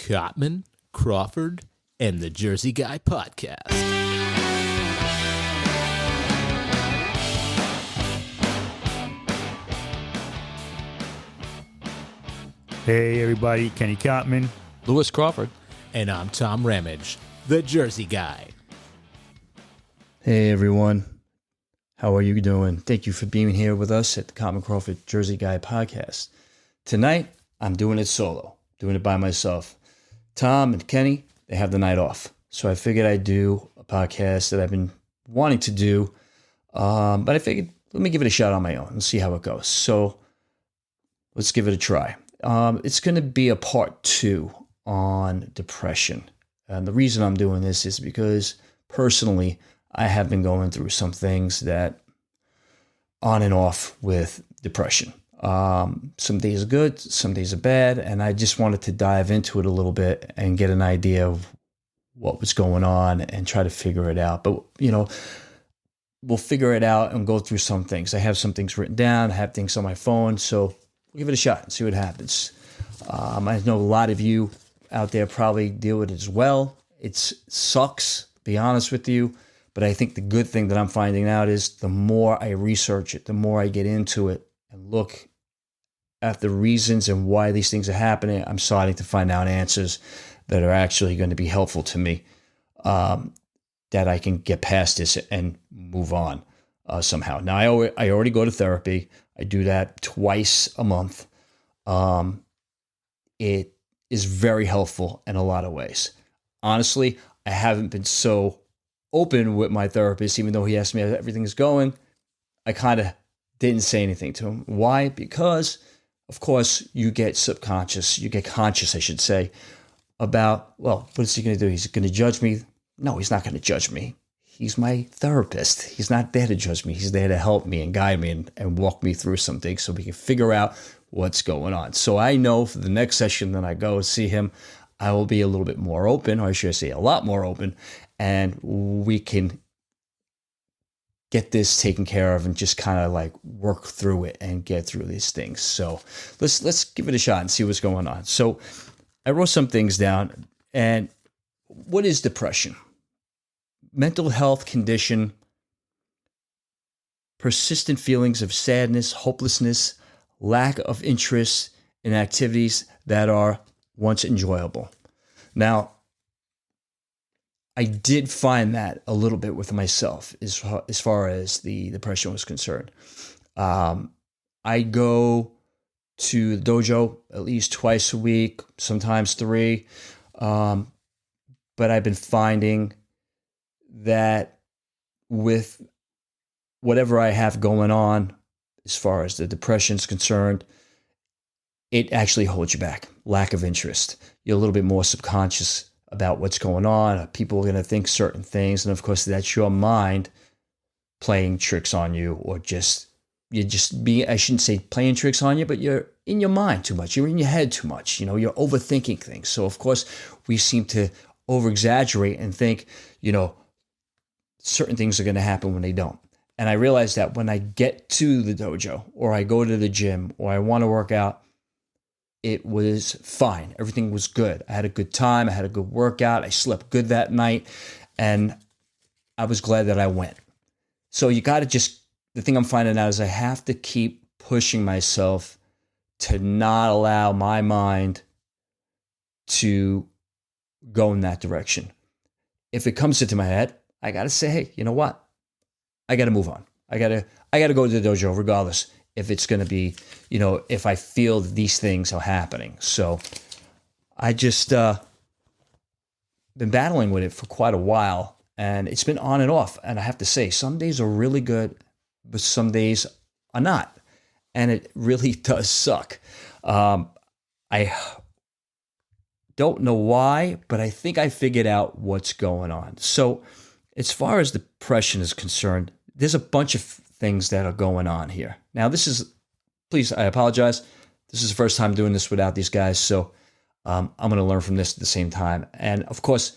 Cottman, Crawford, and the Jersey Guy podcast. Hey everybody, Kenny Cottman. Lewis Crawford. And I'm Tom Ramage, the Jersey Guy. Hey everyone, how are you doing? Thank you for being here with us at the Cottman Crawford Jersey Guy podcast. Tonight, I'm doing it solo, doing it by myself. Tom and Kenny, they have the night off. So I figured I'd do a podcast that I've been wanting to do, but I figured let me give it a shot on my own and see how it goes. So let's give it a try. It's going to be a part 2 on depression. And the reason I'm doing this is because personally, I have been going through some things that on and off with depression. Some days are good, some days are bad, and I just wanted to dive into it a little bit and get an idea of what was going on and try to figure it out. But, you know, we'll figure it out and go through some things. I have some things written down, I have things on my phone, so we'll give it a shot and see what happens. I know a lot of you out there probably deal with it as well. It sucks, to be honest with you. But I think the good thing that I'm finding out is the more I research it, the more I get into it and look at the reasons and why these things are happening, I'm starting to find out answers that are actually going to be helpful to me, that I can get past this and move on somehow. Now, I already go to therapy. I do that twice a month. It is very helpful in a lot of ways. Honestly, I haven't been so open with my therapist, even though he asked me how everything's going. I kind of didn't say anything to him. Why? Because, of course, you get conscious, I should say, about, well, what is he going to do? He's going to judge me? No, he's not going to judge me. He's my therapist. He's not there to judge me. He's there to help me and guide me and walk me through some things so we can figure out what's going on. So I know for the next session that I go see him, I will be a little bit more open, or should I say a lot more open, and we can get this taken care of and just kind of like work through it and get through these things. So let's give it a shot and see what's going on. So I wrote some things down. And what is depression? Mental health condition, persistent feelings of sadness, hopelessness, lack of interest in activities that are once enjoyable. Now, I did find that a little bit with myself as far as the depression was concerned. I go to the dojo at least twice a week, sometimes 3. But I've been finding that with whatever I have going on, as far as the depression is concerned, it actually holds you back. Lack of interest. You're a little bit more subconscious about what's going on. People are going to think certain things. And of course, that's your mind playing tricks on you, or I shouldn't say playing tricks on you, but you're in your mind too much. You're in your head too much. You know, you're overthinking things. So of course, we seem to over exaggerate and think, you know, certain things are going to happen when they don't. And I realized that when I get to the dojo, or I go to the gym, or I want to work out, it was fine. Everything was good. I had a good time. I had a good workout. I slept good that night. And I was glad that I went. So you got to the thing I'm finding out is I have to keep pushing myself to not allow my mind to go in that direction. If it comes into my head, I got to say, hey, you know what? I got to move on. I got to go to the dojo regardless if it's going to be, you know, if I feel that these things are happening. So I just been battling with it for quite a while, and it's been on and off. And I have to say, some days are really good, but some days are not. And it really does suck. I don't know why, but I think I figured out what's going on. So as far as depression is concerned, there's a bunch of things that are going on here. Now, please, I apologize. This is the first time doing this without these guys, so I'm going to learn from this at the same time. And of course,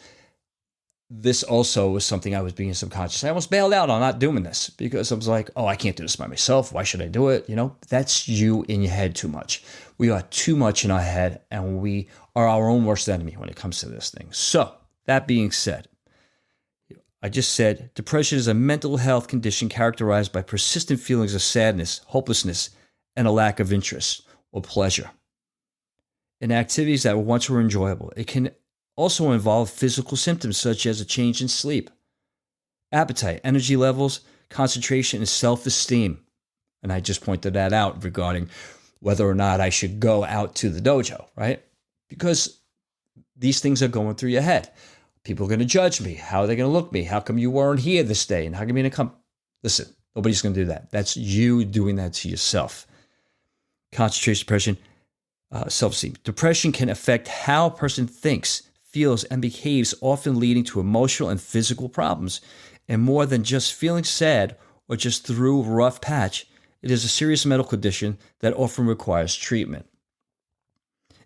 this also was something I was being subconscious. I almost bailed out on not doing this because I was like, oh, I can't do this by myself. Why should I do it? That's you in your head too much. We are too much in our head, and we are our own worst enemy when it comes to this thing. So that being said, I just said depression is a mental health condition characterized by persistent feelings of sadness, hopelessness, and a lack of interest or pleasure in activities that once were enjoyable. It can also involve physical symptoms such as a change in sleep, appetite, energy levels, concentration, and self-esteem. And I just pointed that out regarding whether or not I should go out to the dojo, right? Because these things are going through your head. People are going to judge me. How are they going to look at me? How come you weren't here this day? And how come you didn't come? Listen, nobody's going to do that. That's you doing that to yourself. Concentration, depression, self-esteem. Depression can affect how a person thinks, feels, and behaves, often leading to emotional and physical problems. And more than just feeling sad or just through a rough patch, it is a serious medical condition that often requires treatment.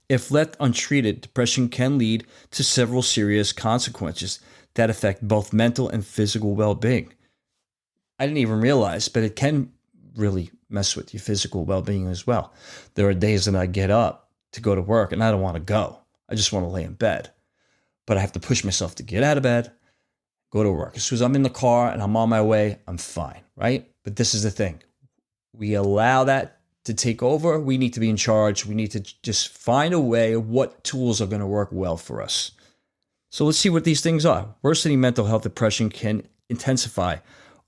If left untreated, depression can lead to several serious consequences that affect both mental and physical well-being. I didn't even realize, but it can really mess with your physical well-being as well. There are days that I get up to go to work and I don't want to go. I just want to lay in bed. But I have to push myself to get out of bed, go to work. As soon as I'm in the car and I'm on my way, I'm fine, right? But this is the thing. We allow that to take over. We need to be in charge. We need to just find a way of what tools are going to work well for us. So let's see what these things are. Worsening mental health depression can intensify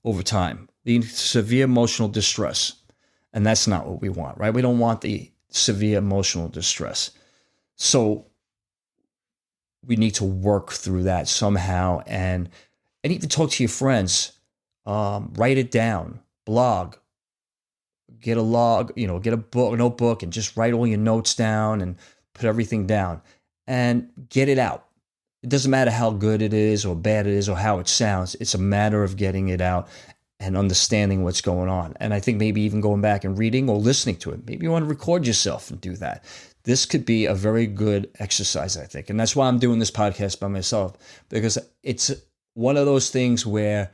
over time, leading to severe emotional distress. And that's not what we want, right? We don't want the severe emotional distress. So we need to work through that somehow. And I need to talk to your friends, write it down, blog, get a log, get a book, a notebook, and just write all your notes down and put everything down and get it out. It doesn't matter how good it is or bad it is or how it sounds. It's a matter of getting it out and understanding what's going on. And I think maybe even going back and reading or listening to it. Maybe you want to record yourself and do that. This could be a very good exercise, I think. And that's why I'm doing this podcast by myself, because it's one of those things where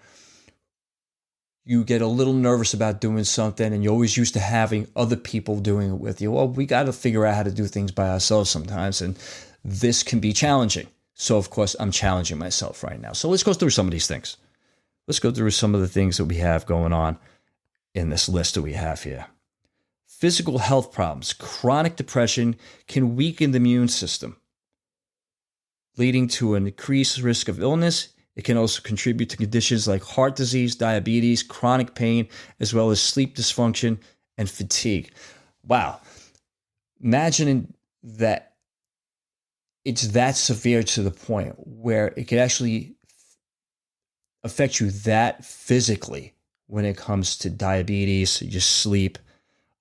you get a little nervous about doing something and you're always used to having other people doing it with you. Well, we got to figure out how to do things by ourselves sometimes. And this can be challenging. So, of course, I'm challenging myself right now. So let's go through some of these things. Let's go through some of the things that we have going on in this list that we have here. Physical health problems. Chronic depression can weaken the immune system, leading to an increased risk of illness. It can also contribute to conditions like heart disease, diabetes, chronic pain, as well as sleep dysfunction and fatigue. Wow. Imagine that it's that severe to the point where it could actually affect you that physically when it comes to diabetes, your sleep,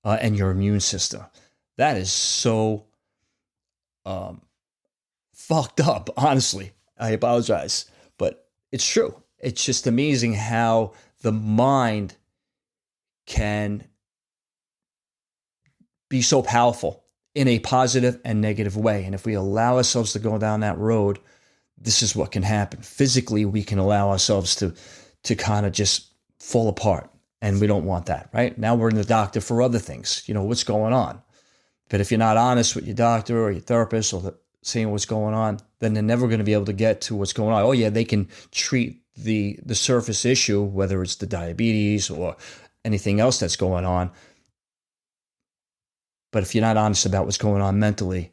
and your immune system. That is so fucked up, honestly. I apologize, but it's true. It's just amazing how the mind can be so powerful in a positive and negative way. And if we allow ourselves to go down that road, this is what can happen. Physically, we can allow ourselves to kind of just fall apart. And we don't want that, right? Now we're in the doctor for other things. What's going on? But if you're not honest with your doctor or your therapist or saying what's going on, then they're never going to be able to get to what's going on. Oh, yeah, they can treat the surface issue, whether it's the diabetes or anything else that's going on. But if you're not honest about what's going on mentally,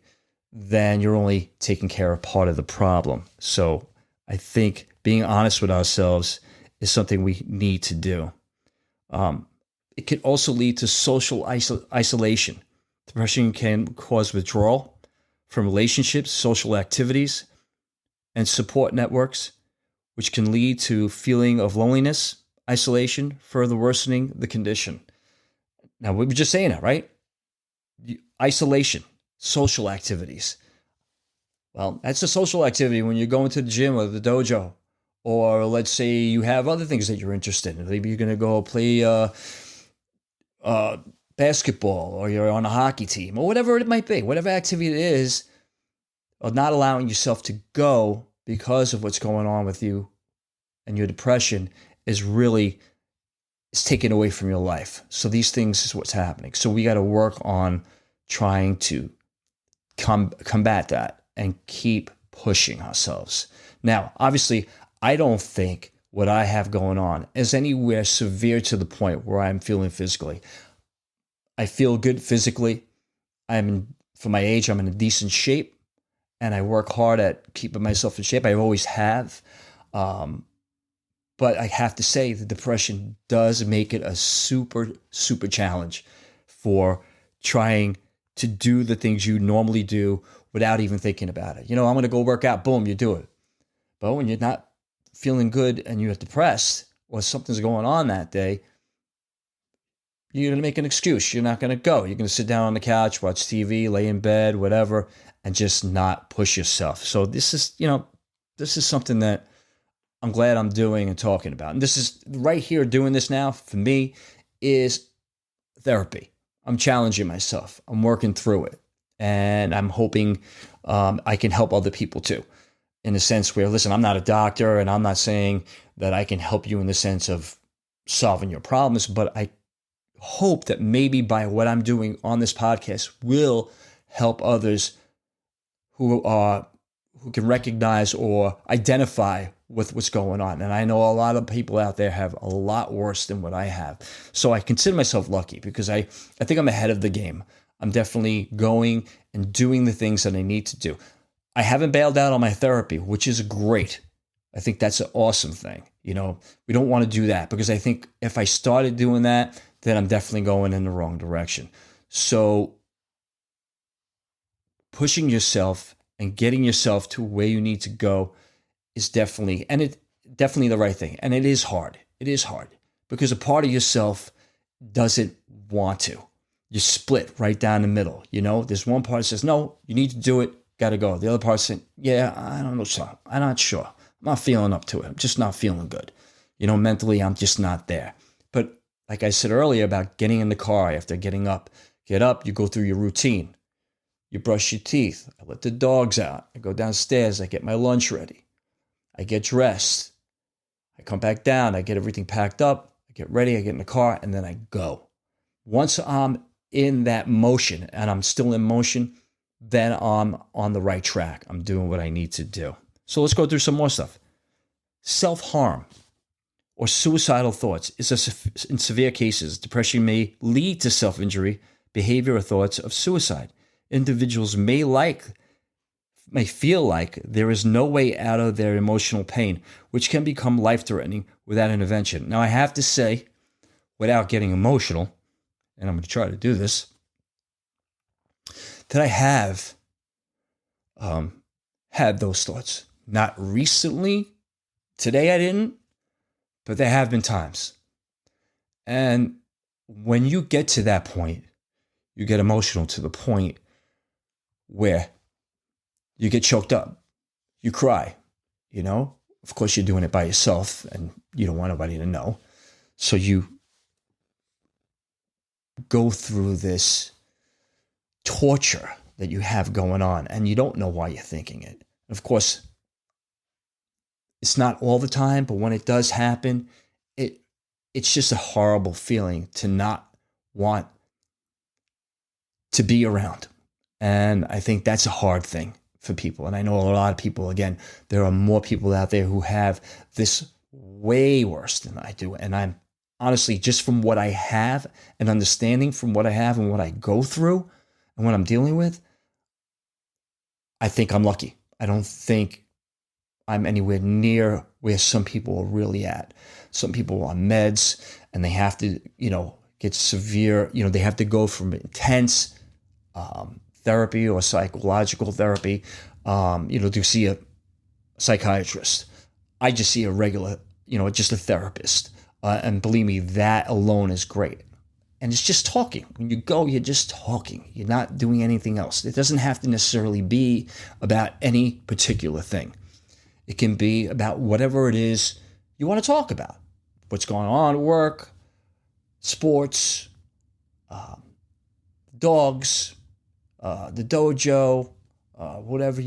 then you're only taking care of part of the problem. So I think being honest with ourselves is something we need to do. It can also lead to social isolation. Depression can cause withdrawal from relationships, social activities, and support networks, which can lead to feeling of loneliness, isolation, further worsening the condition. Now, we were just saying that, right? Isolation, social activities. Well, that's a social activity when you're going to the gym or the dojo. Or let's say you have other things that you're interested in. Maybe you're going to go play basketball, or you're on a hockey team, or whatever it might be. Whatever activity it is, or not allowing yourself to go because of what's going on with you and your depression is taken away from your life. So these things is what's happening. So we got to work on trying to combat that and keep pushing ourselves. Now, obviously, I don't think what I have going on is anywhere severe to the point where I'm feeling physically. I feel good physically. For my age, I'm in a decent shape, and I work hard at keeping myself in shape. I always have. But I have to say the depression does make it a super, super challenge for trying to do the things you normally do without even thinking about it. I'm going to go work out. Boom, you do it. But when you're not feeling good and you're depressed or something's going on that day, you're going to make an excuse. You're not going to go. You're going to sit down on the couch, watch TV, lay in bed, whatever, and just not push yourself. So this is something that I'm glad I'm doing and talking about. And this is right here doing this now for me is therapy. I'm challenging myself. I'm working through it. And I'm hoping I can help other people too. In a sense where, listen, I'm not a doctor and I'm not saying that I can help you in the sense of solving your problems, but I hope that maybe by what I'm doing on this podcast will help others who can recognize or identify with what's going on. And I know a lot of people out there have a lot worse than what I have. So I consider myself lucky because I think I'm ahead of the game. I'm definitely going and doing the things that I need to do. I haven't bailed out on my therapy, which is great. I think that's an awesome thing. We don't want to do that because I think if I started doing that, then I'm definitely going in the wrong direction. So pushing yourself and getting yourself to where you need to go is definitely the right thing. And it is hard. It is hard because a part of yourself doesn't want to. You're split right down the middle. There's one part that says, no, you need to do it. Got to go. The other part saying, yeah, I don't know. So I'm not sure. I'm not feeling up to it. I'm just not feeling good. Mentally, I'm just not there. But like I said earlier about getting in the car after get up, you go through your routine. You brush your teeth. I let the dogs out. I go downstairs. I get my lunch ready. I get dressed. I come back down. I get everything packed up. I get ready. I get in the car and then I go. Once I'm in that motion and I'm still in motion, then I'm on the right track. I'm doing what I need to do. So let's go through some more stuff. Self-harm or suicidal thoughts is in severe cases, depression may lead to self-injury, behavior, or thoughts of suicide. Individuals may feel like there is no way out of their emotional pain, which can become life-threatening without intervention. Now, I have to say, without getting emotional, and I'm going to try to do this, that I have had those thoughts. Not recently. Today I didn't, but there have been times. And when you get to that point, you get emotional to the point where you get choked up. You cry, Of course, you're doing it by yourself and you don't want nobody to know. So you go through this torture that you have going on and you don't know why you're thinking it. Of course, it's not all the time, but when it does happen, it's just a horrible feeling to not want to be around. And I think that's a hard thing for people. And I know a lot of people, again, there are more people out there who have this way worse than I do. And I'm honestly, just from what I have and understanding from what I have and what I go through and what I'm dealing with, I think I'm lucky. I don't think I'm anywhere near where some people are really at. Some people are on meds and they have to, get severe, they have to go from intense therapy or psychological therapy, to see a psychiatrist. I just see a regular, just a therapist. And believe me, that alone is great. And it's just talking. When you go, you're just talking. You're not doing anything else. It doesn't have to necessarily be about any particular thing. It can be about whatever it is you want to talk about. What's going on at work, sports, dogs, the dojo, whatever,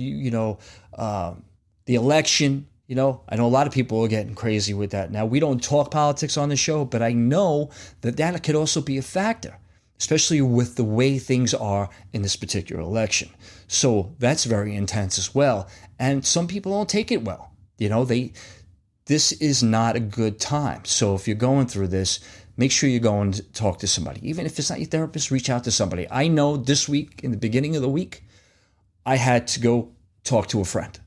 the election, I know a lot of people are getting crazy with that. Now, we don't talk politics on the show, but I know that could also be a factor, especially with the way things are in this particular election. So that's very intense as well. And some people don't take it well. This is not a good time. So if you're going through this, make sure you go and talk to somebody. Even if it's not your therapist, reach out to somebody. I know this week, in the beginning of the week, I had to go talk to a friend.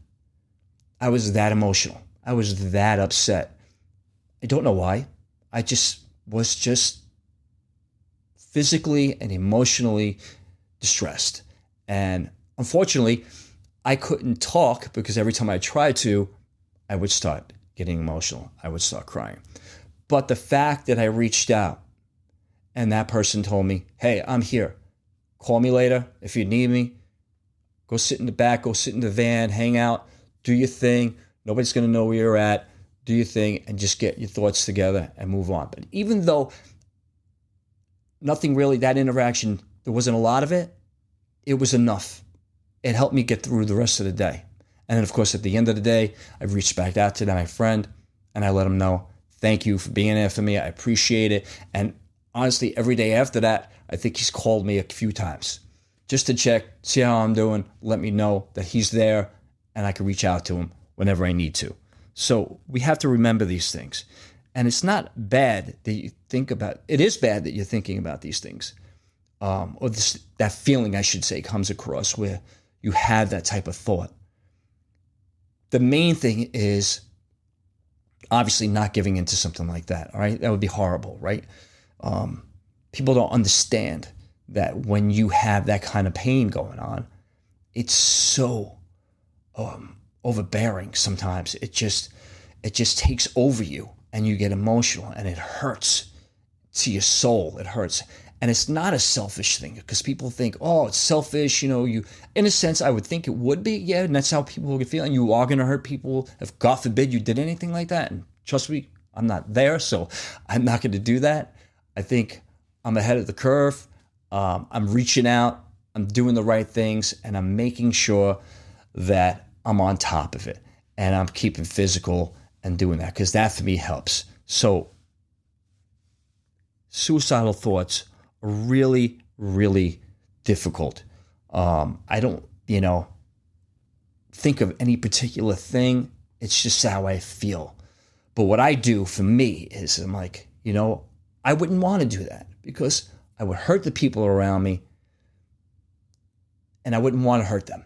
I was that emotional. I was that upset. I don't know why. I was physically and emotionally distressed. And unfortunately, I couldn't talk because every time I tried to, I would start getting emotional. I would start crying. But the fact that I reached out and that person told me, hey, I'm here. Call me later if you need me. Go sit in the back, go sit in the van, hang out, do your thing. Nobody's going to know where you're at. Do your thing and just get your thoughts together and move on. But even though nothing really, that interaction, there wasn't a lot of it, it was enough. It helped me get through the rest of the day. And then, of course, at the end of the day, I reached back out to my friend and I let him know, thank you for being there for me. I appreciate it. And honestly, every day after that, I think he's called me a few times just to check, see how I'm doing, let me know that he's there and I can reach out to him whenever I need to. So we have to remember these things. And it's not bad that you think about, it is bad that you're thinking about these things. That feeling, I should say, comes across where you have that type of thought. The main thing is obviously not giving into something like that, all right? That would be horrible, right? People don't understand that when you have that kind of pain going on, it's so overbearing sometimes. It just takes over you and you get emotional and it hurts to your soul. It hurts. And it's not a selfish thing because people think, oh, it's selfish. You, in a sense, I would think it would be. Yeah, and that's how people would feel. And you are going to hurt people if, God forbid, you did anything like that. And trust me, I'm not there, so I'm not going to do that. I think I'm ahead of the curve. I'm reaching out. I'm doing the right things. And I'm making sure that I'm on top of it. And I'm keeping physical and doing that because that, for me, helps. So suicidal thoughts are really, really difficult. I don't, think of any particular thing. It's just how I feel. But what I do for me is I'm like, I wouldn't want to do that because I would hurt the people around me and I wouldn't want to hurt them.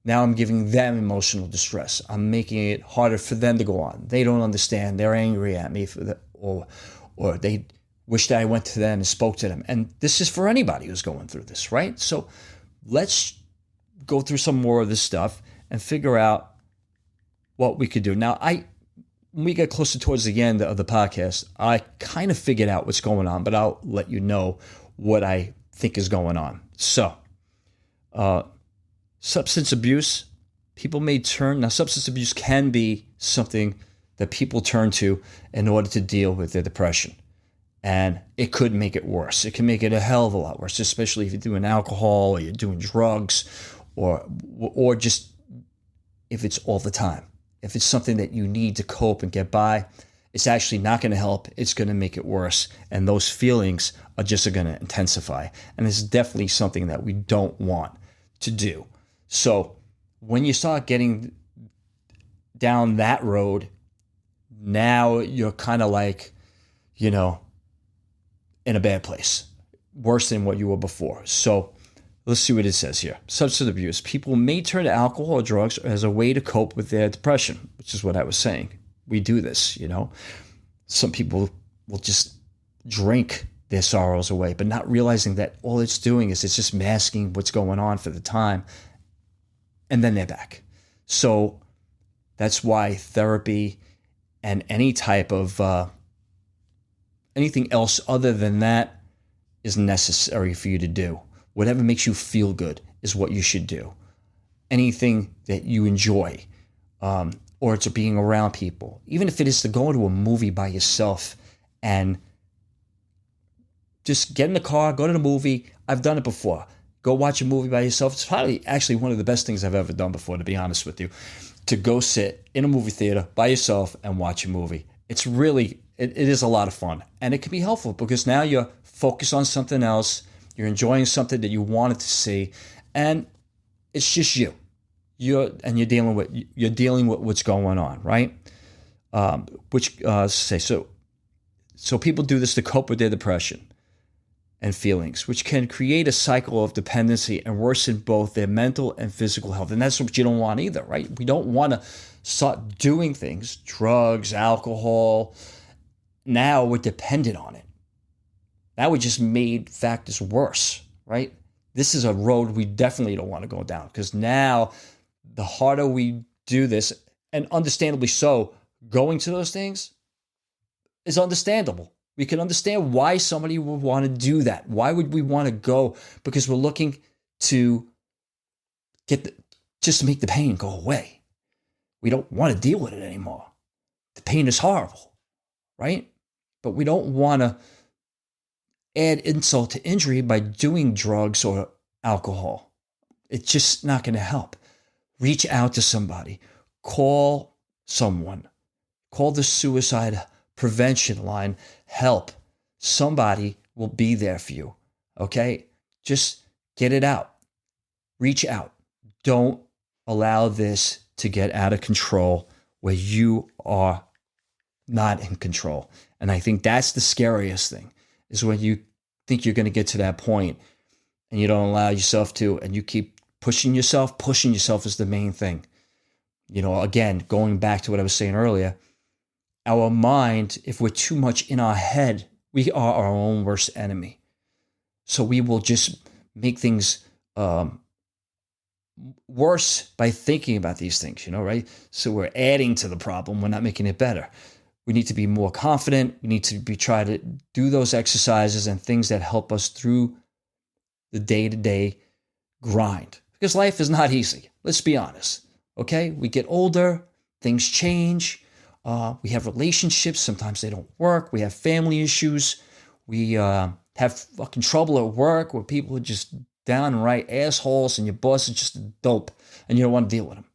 Now I'm giving them emotional distress. I'm making it harder for them to go on. They don't understand. They're angry at me or they wish that I went to them and spoke to them. And this is for anybody who's going through this, right? So let's go through some more of this stuff and figure out what we could do. Now, when we get closer towards the end of the podcast, I kind of figured out what's going on, but I'll let you know what I think is going on. So, substance abuse, people may turn. Now, substance abuse can be something that people turn to in order to deal with their depression. And it could make it worse. It can make it a hell of a lot worse, especially if you're doing alcohol or you're doing drugs or just if it's all the time. If it's something that you need to cope and get by, it's actually not going to help. It's going to make it worse. And those feelings are just going to intensify. And it's definitely something that we don't want to do. So when you start getting down that road, now you're kind of like, in a bad place, worse than what you were before. So let's see what it says here. Substance abuse. People may turn to alcohol or drugs as a way to cope with their depression, which is what I was saying. We do this, Some people will just drink their sorrows away, but not realizing that all it's doing is it's just masking what's going on for the time. And then they're back. So that's why therapy and any type of anything else other than that is necessary for you to do. Whatever makes you feel good is what you should do. Anything that you enjoy, or it's being around people, even if it is to go to a movie by yourself and just get in the car, go to the movie. I've done it before. go watch a movie by yourself. It's probably actually one of the best things I've ever done before, to be honest with you, to go sit in a movie theater by yourself and watch a movie. It's really, it is a lot of fun. And it can be helpful because now you're focused on something else. You're enjoying something that you wanted to see. And it's just you. You're dealing with what's going on, right? So people do this to cope with their depression and feelings, which can create a cycle of dependency and worsen both their mental and physical health. And that's what you don't want either, right? We don't want to start doing things, drugs, alcohol. Now we're dependent on it. That would just made factors worse, right? This is a road we definitely don't want to go down, because now the harder we do this, and understandably so, going to those things is understandable. We can understand why somebody would want to do that. Why would we want to go? Because we're looking to just to make the pain go away. We don't want to deal with it anymore. The pain is horrible, right? But we don't want to add insult to injury by doing drugs or alcohol. It's just not going to help. Reach out to somebody. Call someone. Call the suicide prevention line. Help. Somebody will be there for you. Okay? Just get it out. Reach out. Don't allow this to get out of control where you are not in control. And I think that's the scariest thing, is when you think you're going to get to that point and you don't allow yourself to, and you keep pushing yourself. Pushing yourself is the main thing. You know, again, going back to what I was saying earlier, our mind, if we're too much in our head, we are our own worst enemy. So we will just make things worse by thinking about these things, right? So we're adding to the problem. We're not making it better. We need to be more confident. We need to try to do those exercises and things that help us through the day-to-day grind. Because life is not easy. Let's be honest. Okay? We get older. Things change. We have relationships. Sometimes they don't work. We have family issues. We have fucking trouble at work where people are just downright assholes and your boss is just a dope and you don't want to deal with them.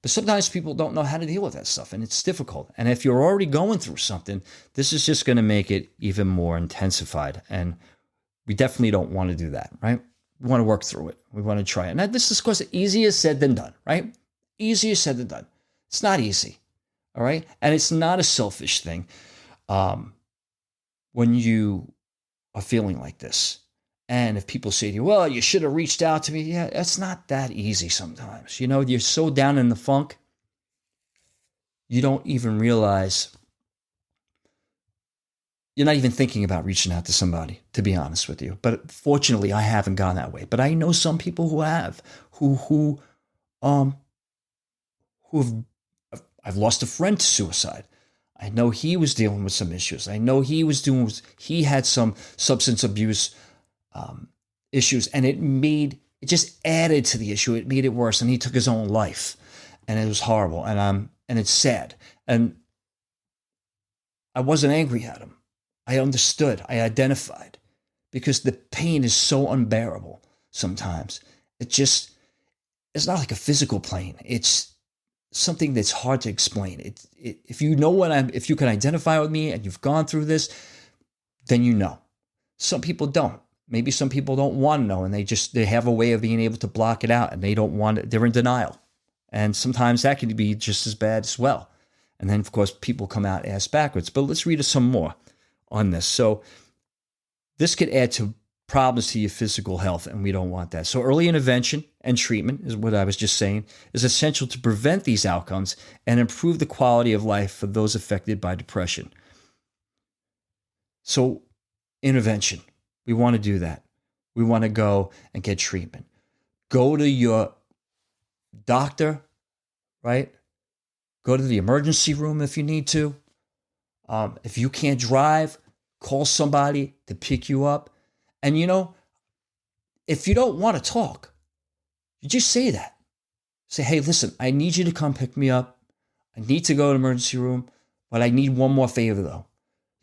But sometimes people don't know how to deal with that stuff, and it's difficult. And if you're already going through something, this is just going to make it even more intensified. And we definitely don't want to do that, right? We want to work through it. We want to try it. And this is, of course, easier said than done, right? Easier said than done. It's not easy, all right? And it's not a selfish thing when you are feeling like this. And if people say to you, well, you should have reached out to me. Yeah, it's not that easy sometimes. You're so down in the funk, you don't even realize, you're not even thinking about reaching out to somebody, to be honest with you. But fortunately, I haven't gone that way. But I know some people who have, I've lost a friend to suicide. I know he was dealing with some issues. I know he had some substance abuse issues, and it just added to the issue. It made it worse, and he took his own life, and it was horrible, and it's sad. And I wasn't angry at him. I understood. I identified, because the pain is so unbearable sometimes. It's not like a physical pain. It's something that's hard to explain. If you can identify with me and you've gone through this, then you know. Some people don't. Maybe some people don't want to know, and they have a way of being able to block it out, and they don't want it. They're in denial. And sometimes that can be just as bad as well. And then, of course, people come out ass backwards. But let's read some more on this. So this could add to problems to your physical health, and we don't want that. So early intervention and treatment, is what I was just saying, is essential to prevent these outcomes and improve the quality of life for those affected by depression. So intervention. We want to do that. We want to go and get treatment. Go to your doctor, right? Go to the emergency room if you need to. If you can't drive, call somebody to pick you up. And if you don't want to talk, you just say that. Say, hey, listen, I need you to come pick me up. I need to go to the emergency room, but I need one more favor though.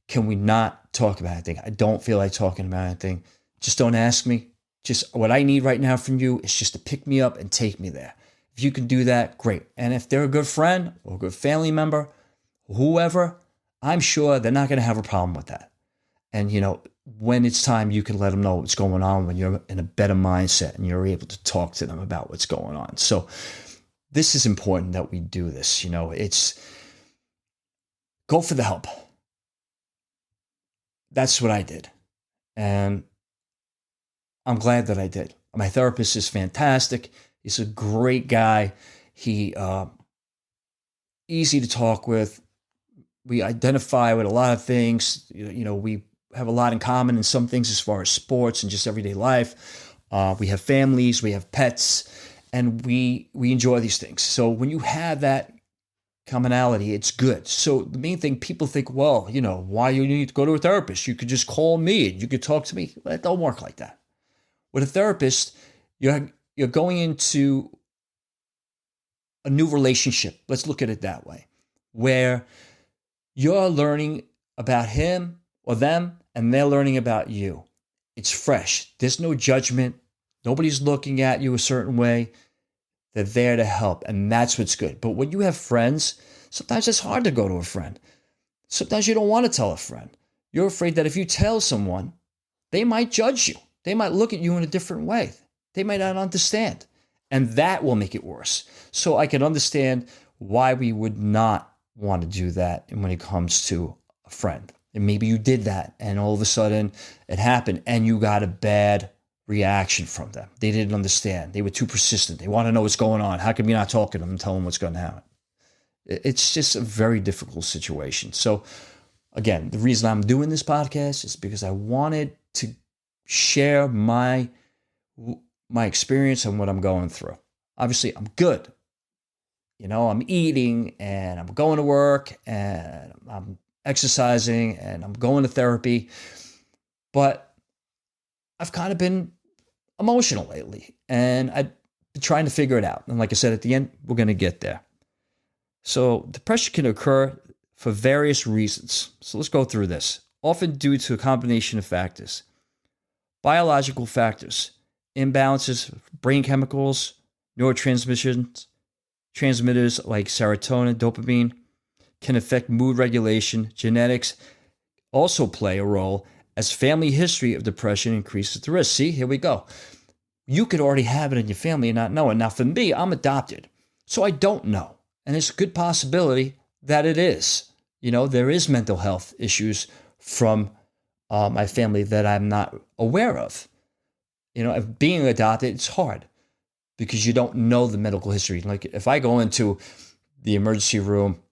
Can we not talk about anything? I don't feel like talking about anything. Just don't ask me. just what I need right now from you is just to pick me up and take me there. If you can do that, great. And if they're a good friend or a good family member, whoever, I'm sure they're not going to have a problem with that. And, when it's time, you can let them know what's going on when you're in a better mindset and you're able to talk to them about what's going on. So this is important that we do this. It's go for the help. That's what I did. And I'm glad that I did. My therapist is fantastic. He's a great guy. He easy to talk with. We identify with a lot of things. We have a lot in common in some things as far as sports and just everyday life. We have families, we have pets, and we enjoy these things. So when you have that commonality, it's good. So the main thing, people think, well, why you need to go to a therapist? You could just call me and you could talk to me. It don't work like that. With a therapist, you're going into a new relationship. Let's look at it that way, where you're learning about him or them, and they're learning about you. It's fresh. There's no judgment. Nobody's looking at you a certain way. They're there to help, and that's what's good. But when you have friends, sometimes it's hard to go to a friend. Sometimes you don't want to tell a friend. You're afraid that if you tell someone, they might judge you. They might look at you in a different way. They might not understand, and that will make it worse. So I can understand why we would not want to do that when it comes to a friend. And maybe you did that and all of a sudden it happened and you got a bad reaction from them. They didn't understand. They were too persistent. They want to know what's going on. How come you're not talking to them and tell them what's going to happen? It's just a very difficult situation. So again, the reason I'm doing this podcast is because I wanted to share my experience and what I'm going through. Obviously, I'm good. I'm eating and I'm going to work and I'm exercising and I'm going to therapy, but I've kind of been emotional lately and I've been trying to figure it out. And like I said, at the end, we're going to get there. So depression can occur for various reasons. So let's go through this. Often due to a combination of factors. Biological factors, imbalances of brain chemicals, neurotransmissions, transmitters like serotonin, dopamine, can affect mood regulation. Genetics also play a role as family history of depression increases the risk. See, here we go. You could already have it in your family and not know it. Now, for me, I'm adopted, so I don't know. And it's a good possibility that it is. There is mental health issues from my family that I'm not aware of. If being adopted, it's hard because you don't know the medical history. Like if I go into the emergency room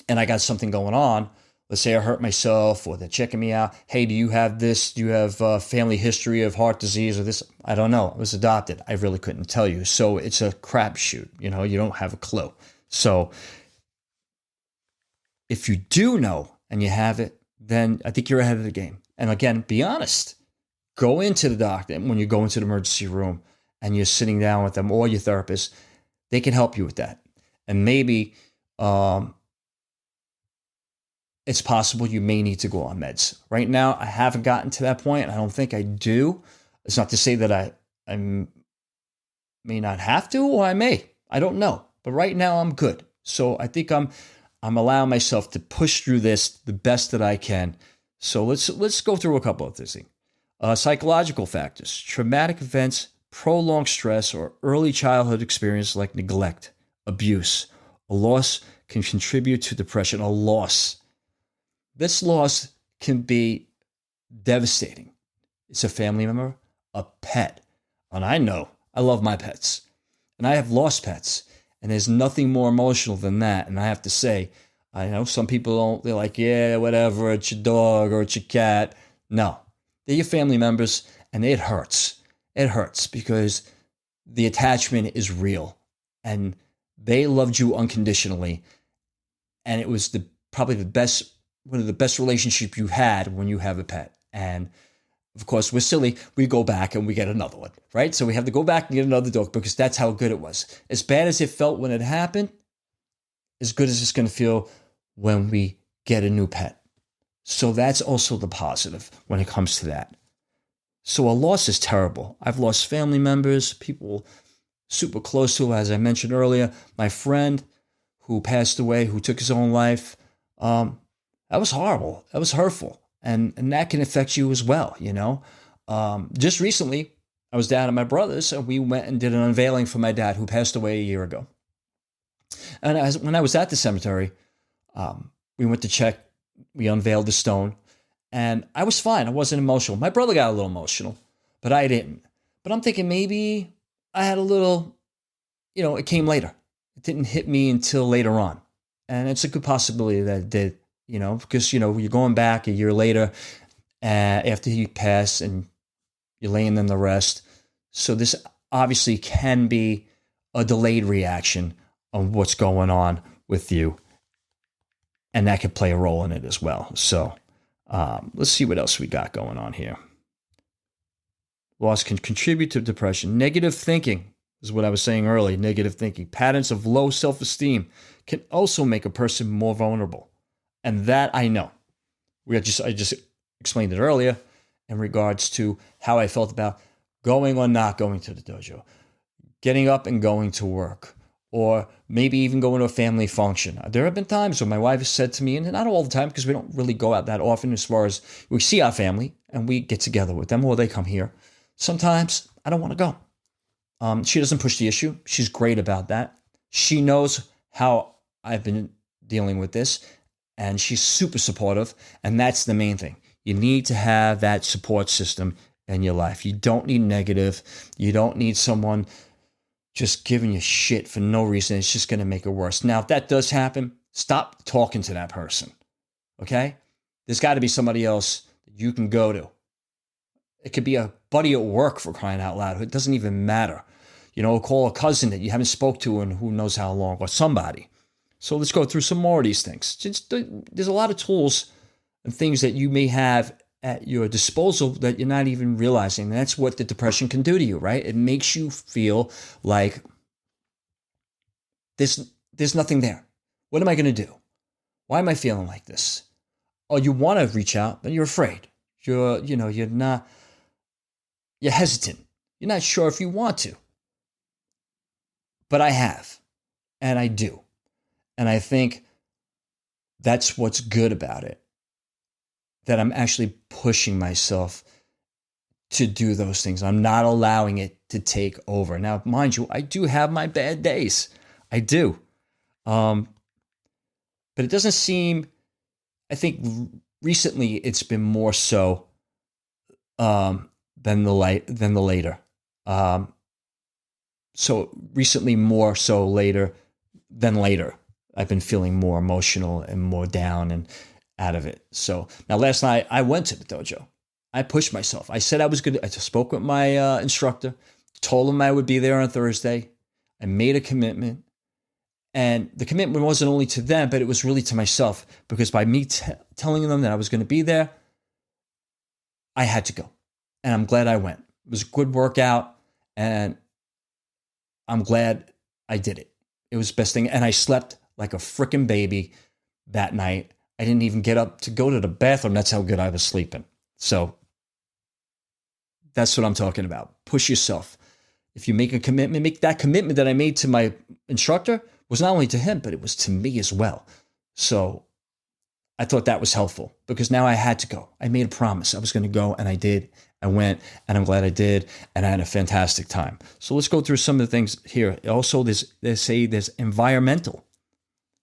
and I got something going on, let's say I hurt myself or they're checking me out. Hey, do you have this? Do you have a family history of heart disease or this? I don't know. I was adopted. I really couldn't tell you. So it's a crapshoot. You don't have a clue. So if you do know and you have it, then I think you're ahead of the game. And again, be honest. Go into the doctor when you go into the emergency room and you're sitting down with them or your therapist. They can help you with that. And maybe it's possible you may need to go on meds. Right now, I haven't gotten to that point. I don't think I do. It's not to say that I may not have to, or I may. I don't know. But right now, I'm good. So I think I'm allowing myself to push through this the best that I can. So let's go through a couple of these things. Psychological factors, traumatic events, prolonged stress, or early childhood experience like neglect, abuse, a loss can contribute to depression. A loss. This loss can be devastating. It's a family member, a pet. And I know I love my pets. And I have lost pets. And there's nothing more emotional than that. And I have to say, I know some people don't, they're like, yeah, whatever, it's your dog or it's your cat. No, they're your family members and it hurts. It hurts because the attachment is real and they loved you unconditionally. And it was probably one of the best relationships you had when you have a pet. And of course, we're silly. We go back and we get another one, right? So we have to go back and get another dog because that's how good it was. As bad as it felt when it happened, as good as it's going to feel when we get a new pet. So that's also the positive when it comes to that. So a loss is terrible. I've lost family members, people super close to, as I mentioned earlier, my friend who passed away, who took his own life. That was horrible. That was hurtful. And that can affect you as well, you know. Just recently, I was down at my brother's and we went and did an unveiling for my dad who passed away a year ago. And when I was at the cemetery, we went to check, we unveiled the stone, and I was fine. I wasn't emotional. My brother got a little emotional, but I didn't. But I'm thinking maybe I had a little, it came later. It didn't hit me until later on. And it's a good possibility that it did, because, you're going back a year later after he passed and you're laying in the rest. So this obviously can be a delayed reaction on what's going on with you. And that could play a role in it as well. So let's see what else we got going on here. Loss can contribute to depression. Negative thinking is what I was saying earlier. Negative thinking. Patterns of low self-esteem can also make a person more vulnerable. And that I know. I just explained it earlier in regards to how I felt about going or not going to the dojo, getting up and going to work, or maybe even going to a family function. There have been times when my wife has said to me, and not all the time because we don't really go out that often as far as we see our family and we get together with them or they come here. Sometimes I don't want to go. She doesn't push the issue. She's great about that. She knows how I've been dealing with this and she's super supportive. And that's the main thing. You need to have that support system in your life. You don't need negative. You don't need someone just giving you shit for no reason. It's just going to make it worse. Now, if that does happen, stop talking to that person. Okay? There's got to be somebody else that you can go to. It could be a buddy at work, for crying out loud. It doesn't even matter. Call a cousin that you haven't spoke to in who knows how long, or somebody. So let's go through some more of these things. There's a lot of tools and things that you may have at your disposal that you're not even realizing. And that's what the depression can do to you, right? It makes you feel like there's nothing there. What am I going to do? Why am I feeling like this? Oh, you want to reach out, but you're afraid. You're hesitant. You're not sure if you want to. But I have, and I do. And I think that's what's good about it. That I'm actually pushing myself to do those things. I'm not allowing it to take over. Now, mind you, I do have my bad days. I do. But it doesn't seem, I think recently it's been more so than the later. So recently more so later than later. I've been feeling more emotional and more down and out of it. So now last night I went to the dojo. I pushed myself. I said I was good. I spoke with my instructor, told him I would be there on Thursday. I made a commitment. And the commitment wasn't only to them, but it was really to myself, because by me telling them that I was going to be there, I had to go. And I'm glad I went. It was a good workout, and I'm glad I did it. It was the best thing. And I slept like a freaking baby that night. I didn't even get up to go to the bathroom. That's how good I was sleeping. So that's what I'm talking about. Push yourself. If you make a commitment, make that commitment that I made to my instructor was not only to him, but it was to me as well. So I thought that was helpful, because now I had to go. I made a promise. I was going to go, and I did. I went, and I'm glad I did, and I had a fantastic time. So let's go through some of the things here. Also, there's environmental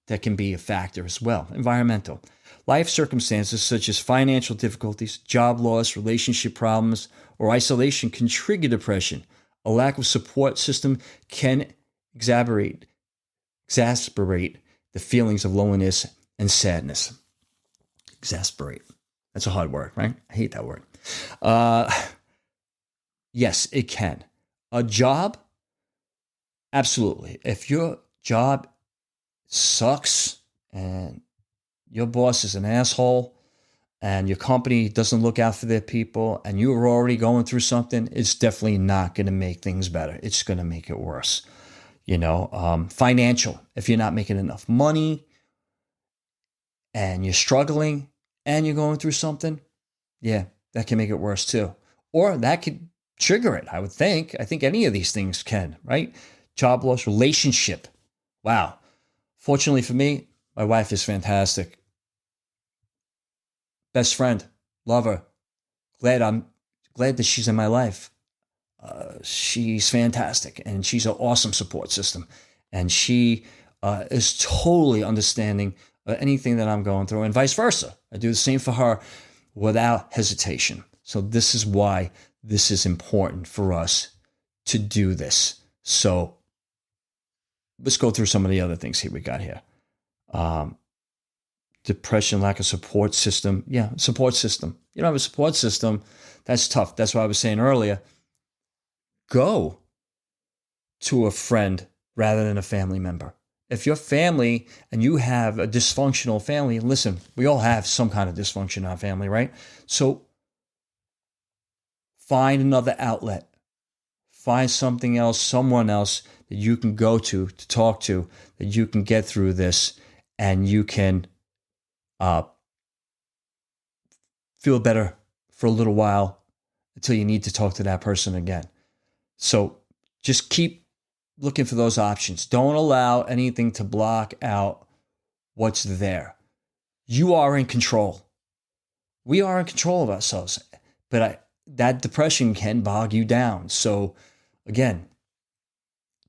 that can be a factor as well. Environmental. Life circumstances such as financial difficulties, job loss, relationship problems, or isolation can trigger depression. A lack of support system can exacerbate the feelings of loneliness and sadness. Exasperate. That's a hard word, right? I hate that word. Yes, it can. A job? Absolutely. If your job sucks and your boss is an asshole and your company doesn't look out for their people and you are already going through something, it's definitely not going to make things better. It's going to make it worse. Financial. If you're not making enough money and you're struggling and you're going through something, yeah, that can make it worse too. or that could trigger it. I would think. I think any of these things can, right? Job loss, relationship. Wow. Fortunately for me, my wife is fantastic. Best friend, love her. I'm glad that she's in my life. She's fantastic, and she's an awesome support system. And she is totally understanding anything that I'm going through, and vice versa. I do the same for her without hesitation. So this is why this is important for us to do this. So let's go through some of the other things here we got here. Depression, lack of support system. Yeah, support system. You don't have a support system, that's tough. That's what I was saying earlier. Go to a friend rather than a family member. If you're family and you have a dysfunctional family, listen, we all have some kind of dysfunction in our family, right? So find another outlet. Find something else, someone else that you can go to talk to, that you can get through this, and you can feel better for a little while until you need to talk to that person again. So just keep looking for those options. Don't allow anything to block out what's there. You are in control. We are in control of ourselves, but that depression can bog you down. So again,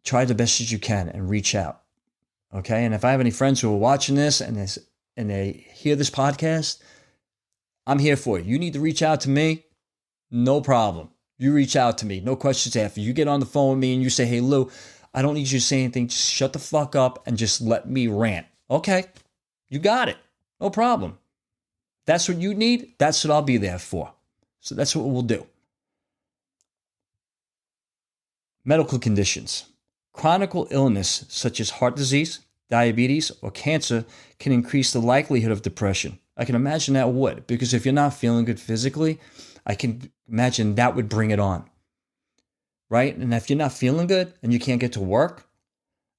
try the best as you can and reach out. Okay. And if I have any friends who are watching this and they hear this podcast, I'm here for you. You need to reach out to me. No problem. You reach out to me. No questions asked. You get on the phone with me and you say, hey, Lou, I don't need you to say anything. Just shut the fuck up and just let me rant. Okay. You got it. No problem. That's what you need. That's what I'll be there for. So that's what we'll do. Medical conditions. Chronic illness such as heart disease, diabetes, or cancer can increase the likelihood of depression. I can imagine that would, because if you're not feeling good physically, I can imagine that would bring it on, right? And if you're not feeling good and you can't get to work,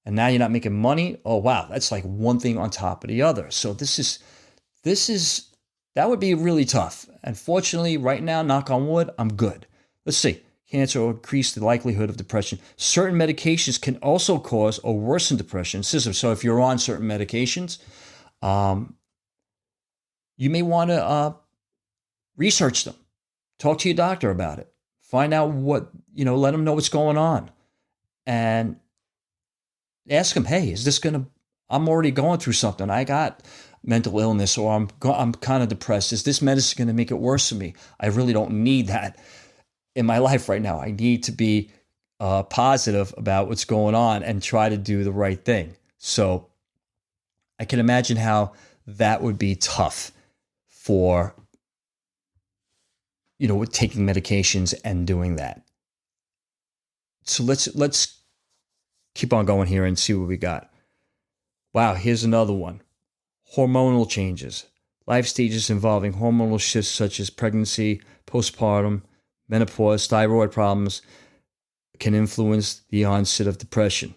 and now you're not making money, oh wow, that's like one thing on top of the other. So that would be really tough. And fortunately, right now, knock on wood, I'm good. Let's see. Cancer will increase the likelihood of depression. Certain medications can also cause or worsen depression. So if you're on certain medications, you may want to research them. Talk to your doctor about it. Find out let them know what's going on. And ask them, hey, I'm already going through something. I got mental illness, or I'm kind of depressed. Is this medicine going to make it worse for me? I really don't need that in my life right now. I need to be positive about what's going on and try to do the right thing. So I can imagine how that would be tough for, with taking medications and doing that. So let's keep on going here and see what we got. Wow, here's another one. Hormonal changes. Life stages involving hormonal shifts such as pregnancy, postpartum, menopause, thyroid problems can influence the onset of depression.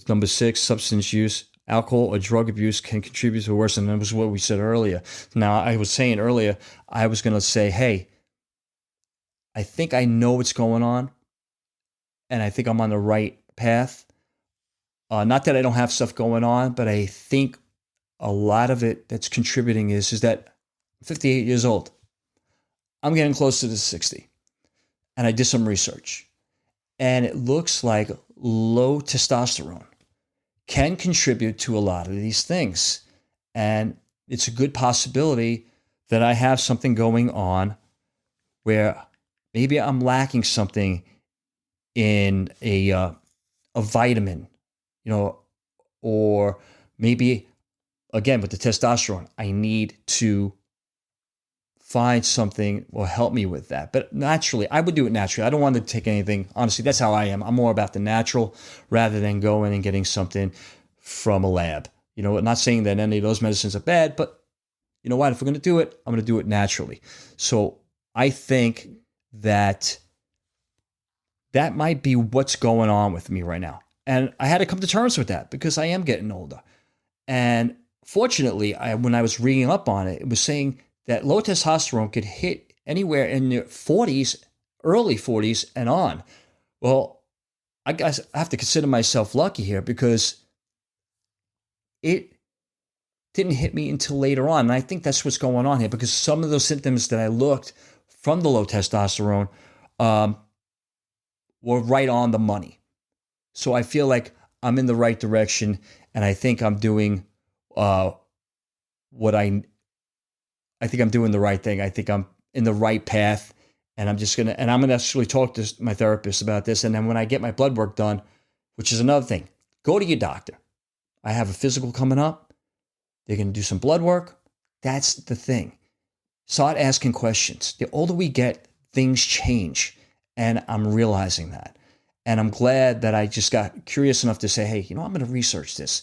Number 6, substance use. Alcohol or drug abuse can contribute to worse, and that was what we said earlier. Now, I was saying earlier, I was going to say, hey, I think I know what's going on, and I think I'm on the right path. Not that I don't have stuff going on, but I think a lot of it that's contributing is that I'm 58 years old. I'm getting closer to 60. And I did some research. And it looks like low testosterone can contribute to a lot of these things. And it's a good possibility that I have something going on where maybe I'm lacking something in a vitamin, or maybe, again, with the testosterone, I need to find something will help me with that. But naturally, I would do it naturally. I don't want to take anything. Honestly, that's how I am. I'm more about the natural rather than going and getting something from a lab. I'm not saying that any of those medicines are bad, but you know what? If we're going to do it, I'm going to do it naturally. So I think that might be what's going on with me right now. And I had to come to terms with that because I am getting older. And fortunately, when I was reading up on it, it was saying that low testosterone could hit anywhere in their 40s, early 40s and on. Well, I guess I have to consider myself lucky here because it didn't hit me until later on. And I think that's what's going on here, because some of those symptoms that I looked from the low testosterone were right on the money. So I feel like I'm in the right direction, and I think I'm doing what I think I'm doing the right thing. I think I'm in the right path, and I'm gonna actually talk to my therapist about this. And then when I get my blood work done, which is another thing, go to your doctor. I have a physical coming up. They're going to do some blood work. That's the thing. Start asking questions. The older we get, things change. And I'm realizing that. And I'm glad that I just got curious enough to say, hey, I'm going to research this.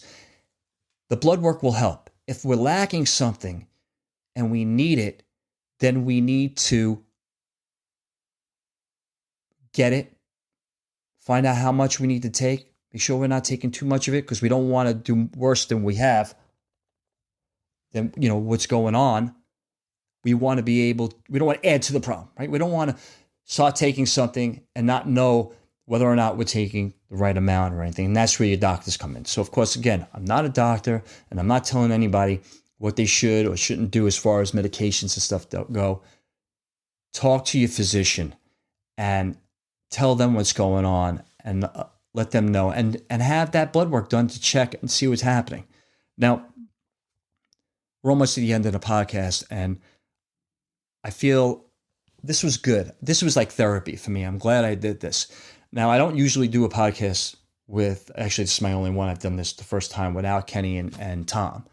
The blood work will help. If we're lacking something and we need it, then we need to get it, find out how much we need to take, make sure we're not taking too much of it, because we don't want to do worse than we have. Then, what's going on. We want to we don't want to add to the problem, right? We don't want to start taking something and not know whether or not we're taking the right amount or anything. And that's where your doctors come in. So, of course, again, I'm not a doctor, and I'm not telling anybody what they should or shouldn't do as far as medications and stuff go. Talk to your physician and tell them what's going on, and let them know, and have that blood work done to check and see what's happening. Now, we're almost at the end of the podcast, and I feel this was good. This was like therapy for me. I'm glad I did this. Now, I don't usually do a podcast actually, this is my only one. I've done this the first time without Kenny and Tom.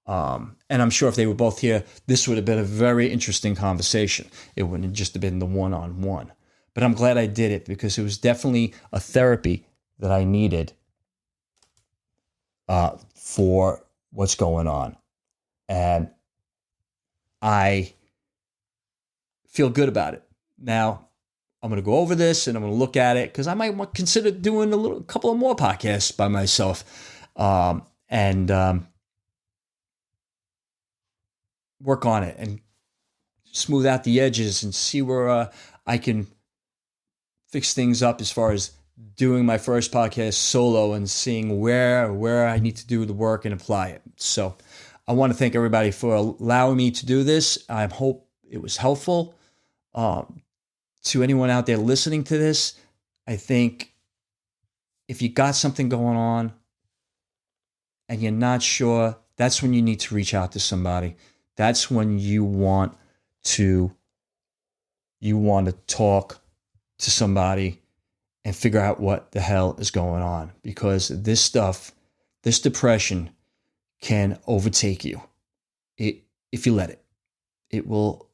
And I'm sure if they were both here, this would have been a very interesting conversation. It wouldn't have just been the one-on-one. But I'm glad I did it, because it was definitely a therapy that I needed for what's going on. And I feel good about it. Now, I'm going to go over this and I'm going to look at it, because I might consider doing a couple of more podcasts by myself, and work on it and smooth out the edges and see where I can fix things up as far as doing my first podcast solo and seeing where I need to do the work and apply it. So I want to thank everybody for allowing me to do this. I hope it was helpful to anyone out there listening to this. I think if you got something going on and you're not sure, that's when you need to reach out to somebody. That's when you want to talk to somebody and figure out what the hell is going on, because this depression can overtake you. If you let it. It will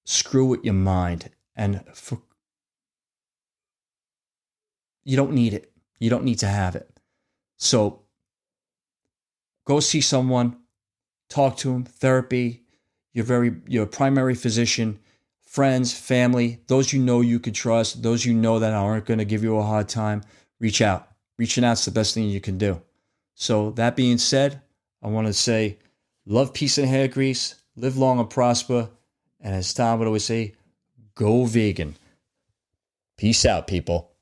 screw with your mind, and you don't need it. You don't need to have it. So go see someone, talk to them, therapy, your primary physician, friends, family, those you can trust, those that aren't going to give you a hard time. Reach out. Reaching out's the best thing you can do. So that being said, I want to say, love, peace, and hair grease. Live long and prosper. And as Tom would always say, go vegan. Peace out, people.